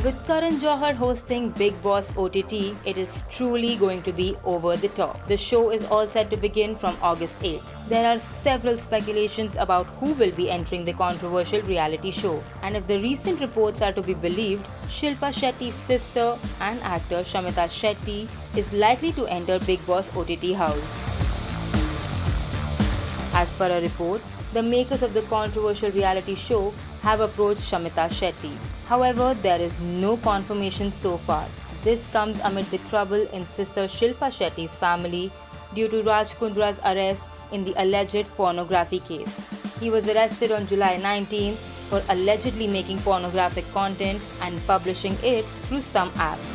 With Karan Johar hosting Big Boss OTT, it is truly going to be over the top. The show is all set to begin from August 8th. There are several speculations about who will be entering the controversial reality show, and if the recent reports are to be believed, Shilpa Shetty's sister and actor Shamita Shetty is likely to enter Big Boss OTT house. As per a report, the makers of the controversial reality show have approached Shamita Shetty. However, there is no confirmation so far. This comes amid the trouble in sister Shilpa Shetty's family due to Raj Kundra's arrest in the alleged pornography case. He was arrested on July 19 for allegedly making pornographic content and publishing it through some apps.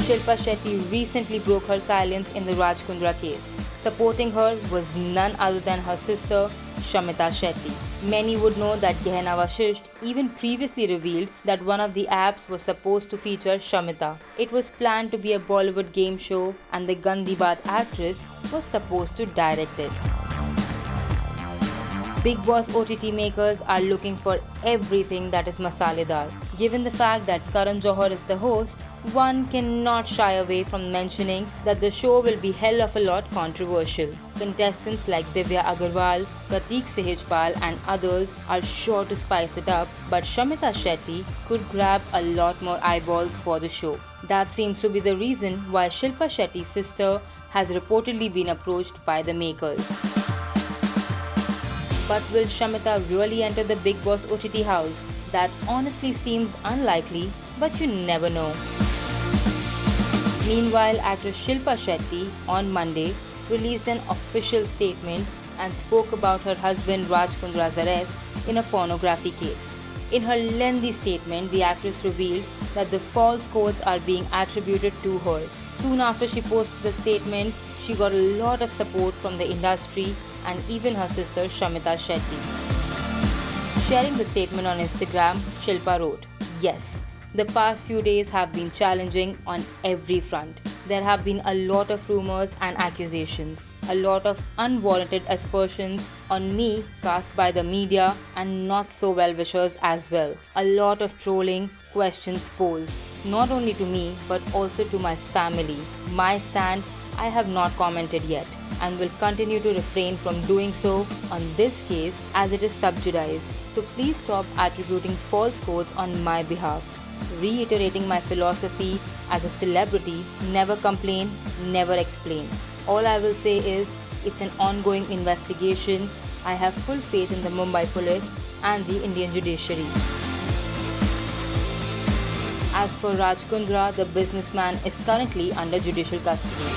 Shilpa Shetty recently broke her silence in the Raj Kundra case. Supporting her was none other than her sister, Shamita Shetty. Many would know that Gehna Vashisht even previously revealed that one of the apps was supposed to feature Shamita. It was planned to be a Bollywood game show and the Gandhi Baat actress was supposed to direct it. Big Boss OTT makers are looking for everything that is masaledar. Given the fact that Karan Johar is the host, one cannot shy away from mentioning that the show will be hell of a lot controversial. Contestants like Divya Agarwal, Prateek Sehajpal and others are sure to spice it up, but Shamita Shetty could grab a lot more eyeballs for the show. That seems to be the reason why Shilpa Shetty's sister has reportedly been approached by the makers. But will Shamita really enter the Big Boss OTT house? That honestly seems unlikely, but you never know. Meanwhile, actress Shilpa Shetty on Monday released an official statement and spoke about her husband Raj Kundra's arrest in a pornography case. In her lengthy statement, the actress revealed that the false codes are being attributed to her. Soon after she posted the statement, she got a lot of support from the industry and even her sister Shamita Shetty. Sharing the statement on Instagram, Shilpa wrote, "Yes, the past few days have been challenging on every front. There have been a lot of rumors and accusations, a lot of unwarranted aspersions on me cast by the media and not so well-wishers as well. A lot of trolling, questions posed, not only to me but also to my family. My stand, I have not commented yet and will continue to refrain from doing so on this case as it is sub judice. So please stop attributing false codes on my behalf. Reiterating my philosophy as a celebrity, never complain, never explain. All I will say is, it's an ongoing investigation. I have full faith in the Mumbai police and the Indian judiciary." As for Raj Kundra, the businessman is currently under judicial custody.